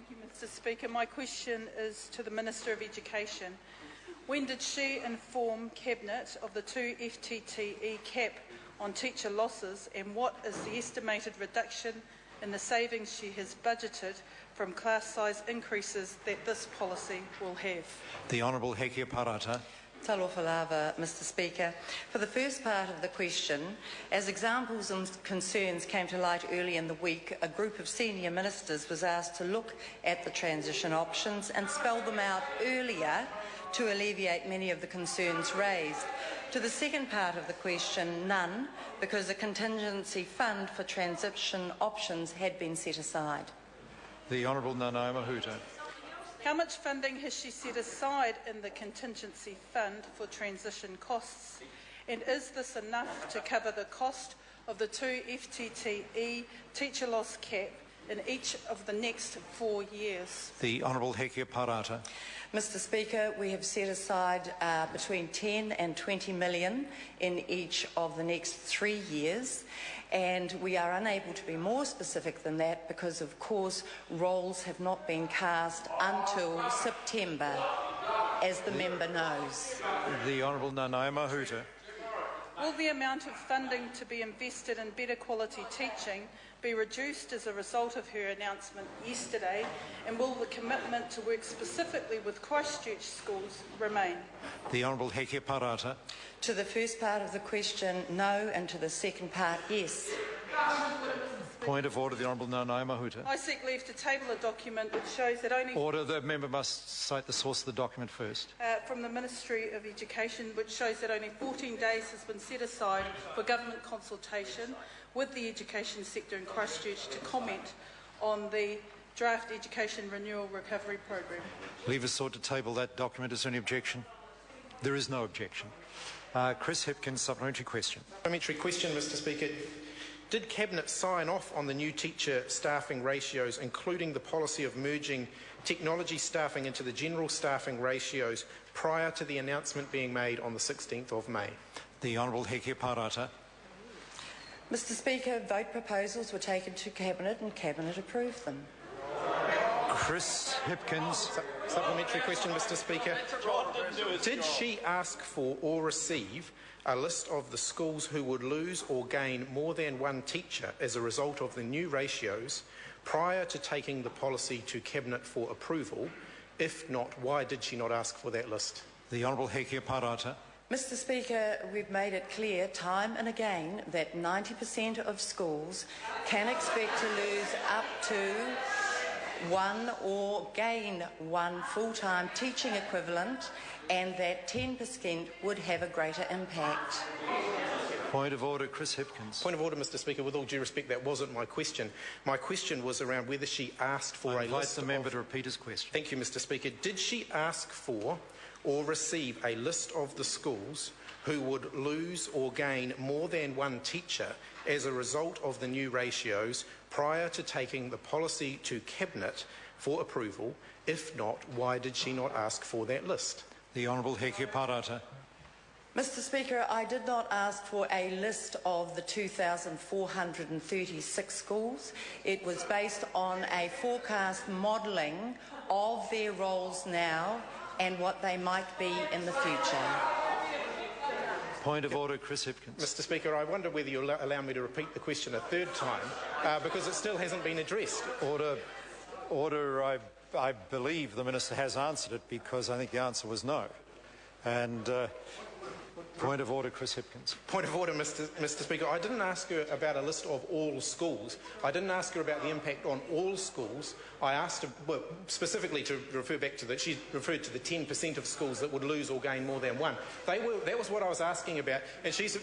Thank you, Mr. Speaker. My question is to the Minister of Education. When did she inform Cabinet of the 2 FTTE cap on teacher losses, and what is the estimated reduction in the savings she has budgeted from class size increases that this policy will have? The Honourable Hekia Parata. Talofa lava, Mr. Speaker. For the first part of the question, as examples and concerns came to light early in the week, a group of senior ministers was asked to look at the transition options and spell them out earlier to alleviate many of the concerns raised. To the second part of the question, none, because a contingency fund for transition options had been set aside. The Honourable Nanaia Mahuta. How much funding has she set aside in the contingency fund for transition costs? And is this enough to cover the cost of the 2 FTTE teacher loss cap in each of the next 4 years? The Honourable Hekia Parata. Mr. Speaker, we have set aside between 10 and 20 million in each of the next 3 years, and we are unable to be more specific than that because, of course, roles have not been cast until September, as the member knows. The Honourable Nanaia Mahuta. Will the amount of funding to be invested in better quality teaching be reduced as a result of her announcement yesterday, and will the commitment to work specifically with Christchurch schools remain? The Honourable Hekia Parata. To the first part of the question, no, and to the second part, yes. Point of order, the Honourable Nanaia Mahuta. I seek leave to table a document which shows that only... Order, the member must cite the source of the document first. From the Ministry of Education, which shows that only 14 days has been set aside for government consultation with the education sector in Christchurch to comment on the draft Education Renewal Recovery Programme. Leave is sought to table that document. Is there any objection? There is no objection. Chris Hipkins, supplementary question. Supplementary question, Mr. Speaker. Did Cabinet sign off on the new teacher staffing ratios, including the policy of merging technology staffing into the general staffing ratios, prior to the announcement being made on the 16th of May? The Honourable Hekia Parata. Mr. Speaker, vote proposals were taken to Cabinet and Cabinet approved them. Chris Hipkins. Supplementary question, Mr. Speaker. Did she ask for or receive a list of the schools who would lose or gain more than one teacher as a result of the new ratios prior to taking the policy to Cabinet for approval? If not, why did she not ask for that list? The Honourable Hekia Parata. Mr. Speaker, we've made it clear time and again that 90% of schools can expect to lose up to one or gain one full-time teaching equivalent, and that 10% would have a greater impact. Point of order, Chris Hipkins. Point of order, Mr. Speaker. With all due respect, that wasn't my question. My question was around whether she asked for I a list invite the member to repeat his question. Thank you, Mr. Speaker. Did she ask for or receive a list of the schools who would lose or gain more than one teacher as a result of the new ratios prior to taking the policy to Cabinet for approval? If not, why did she not ask for that list? The Honourable Hekia Parata. Mr. Speaker, I did not ask for a list of the 2,436 schools. It was based on a forecast modelling of their roles now and what they might be in the future. Point of order, Chris Hipkins. Mr. Speaker, I wonder whether you'll allow me to repeat the question a third time, because it still hasn't been addressed. Order. I believe the Minister has answered it, because I think the answer was no. And point of order, Chris Hipkins. Point of order, Mr. Speaker. I didn't ask her about a list of all schools. I didn't ask her about the impact on all schools. I asked her, well, specifically to refer back to she referred to the 10% of schools that would lose or gain more than one. That was what I was asking about. And she's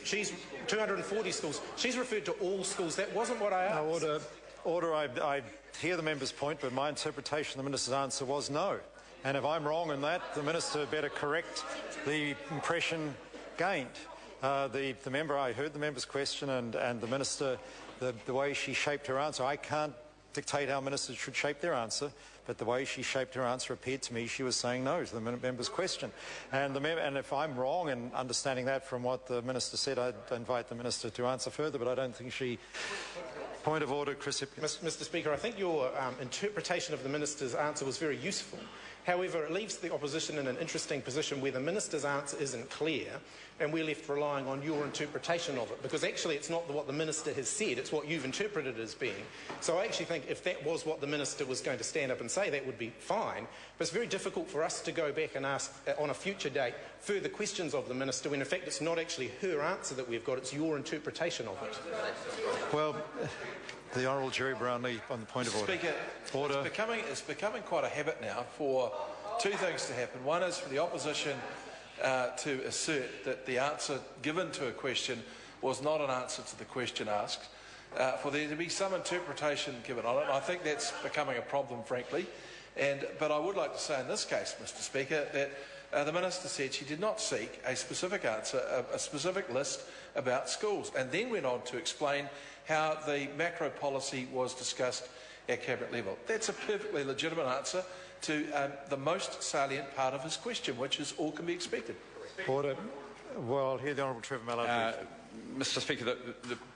240 schools. She's referred to all schools. That wasn't what I asked. No, order. I hear the member's point, but my interpretation of the Minister's answer was no. And if I'm wrong in that, the Minister better correct the impression gained. The member, I heard the member's question, and the Minister, the way she shaped her answer, I can't dictate how ministers should shape their answer, but the way she shaped her answer appeared to me she was saying no to the member's question. And if I'm wrong in understanding that from what the Minister said, I'd invite the Minister to answer further, but I don't think she Point of order, Chris Hipkins. Mr Speaker, I think your interpretation of the Minister's answer was very useful. However, it leaves the opposition in an interesting position where the Minister's answer isn't clear and we're left relying on your interpretation of it, because actually it's not what the Minister has said, it's what you've interpreted as being. So I actually think if that was what the Minister was going to stand up and say, that would be fine. But it's very difficult for us to go back and ask on a future date further questions of the Minister when in fact it's not actually her answer that we've got, it's your interpretation of it. Well, the Honourable Jerry Brownlee on the point of order. Speaker, order. It's becoming quite a habit now for two things to happen. One is for the opposition to assert that the answer given to a question was not an answer to the question asked, for there to be some interpretation given on it. I think that's becoming a problem, frankly. But I would like to say in this case, Mr Speaker, that the Minister said she did not seek a specific answer, a specific list about schools, and then went on to explain how the macro policy was discussed at Cabinet level. That's a perfectly legitimate answer to the most salient part of his question, which is all can be expected. Order. Well, here the Honourable Trevor Mallard. Mr Speaker,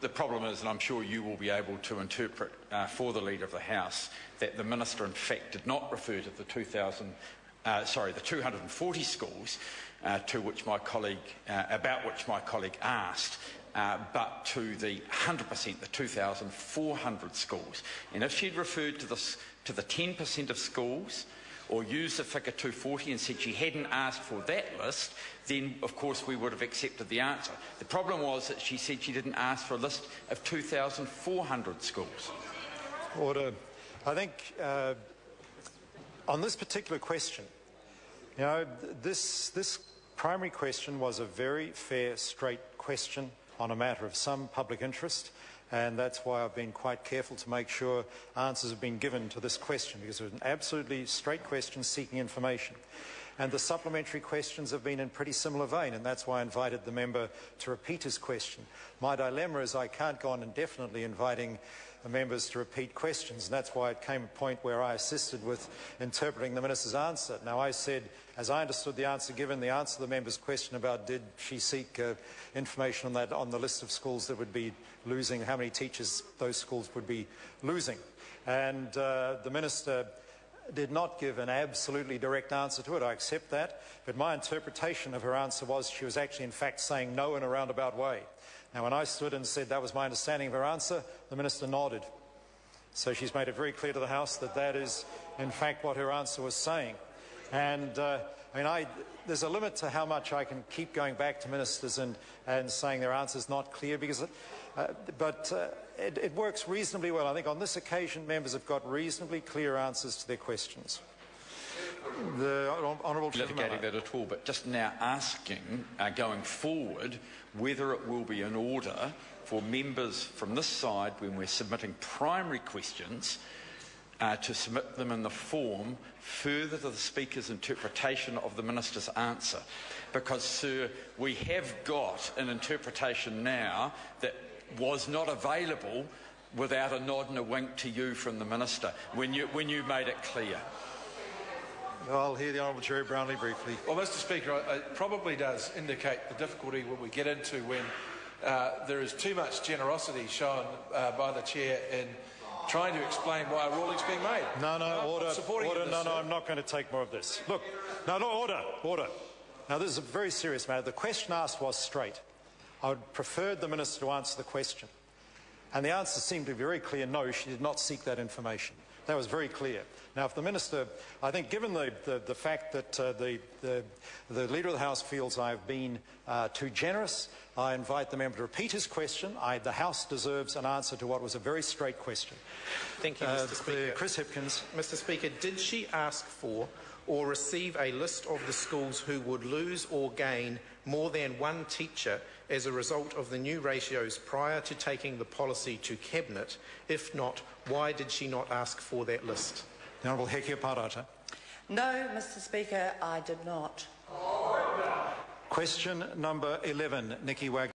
the problem is, and I'm sure you will be able to interpret for the Leader of the House, that the Minister in fact did not refer to the 240 schools to which my colleague, about which my colleague asked, but to the 100%, the 2,400 schools. And if she'd referred to the 10% of schools, or used the figure 240 and said she hadn't asked for that list, then of course we would have accepted the answer. The problem was that she said she didn't ask for a list of 2,400 schools. Order. I think on this particular question, you know, this primary question was a very fair, straight question on a matter of some public interest, and that's why I've been quite careful to make sure answers have been given to this question, because it was an absolutely straight question seeking information. And the supplementary questions have been in pretty similar vein, and that's why I invited the member to repeat his question. My dilemma is I can't go on indefinitely inviting the members to repeat questions, and that's why it came a point where I assisted with interpreting the Minister's answer. Now, I said, as I understood the answer given, the answer to the member's question about did she seek information on that, on the list of schools that would be losing, how many teachers those schools would be losing. And the Minister did not give an absolutely direct answer to it. I accept that. But my interpretation of her answer was she was actually in fact saying no in a roundabout way. Now, when I stood and said that was my understanding of her answer, the Minister nodded. So she's made it very clear to the House that that is in fact what her answer was saying. And there's a limit to how much I can keep going back to ministers and saying their answer's not clear, because it works reasonably well. I think on this occasion members have got reasonably clear answers to their questions. The Honourable Trevor Mallard. That at all, but just now asking, going forward, whether it will be in order for members from this side, when we're submitting primary questions, to submit them in the form further to the Speaker's interpretation of the Minister's answer. Because, sir, we have got an interpretation now that was not available without a nod and a wink to you from the Minister when you made it clear. I'll hear the Honourable Jerry Brownlee briefly. Well, Mr Speaker, it probably does indicate the difficulty what we get into when there is too much generosity shown by the Chair in trying to explain why a ruling's being made. Order. No, I'm not going to take more of this. Look, order. Now, this is a very serious matter. The question asked was straight. I would prefer the Minister to answer the question. And the answer seemed to be very clear, no, she did not seek that information. That was very clear. Now, if the Minister, I think given the fact that the Leader of the House feels I've been too generous, I invite the member to repeat his question. The House deserves an answer to what was a very straight question. Thank you, Mr Speaker. Chris Hipkins. Mr Speaker, did she ask for or receive a list of the schools who would lose or gain more than one teacher as a result of the new ratios prior to taking the policy to Cabinet? If not, why did she not ask for that list? The Honourable Hekia Parata. No, Mr Speaker, I did not. Question number 11, Nikki Wagner.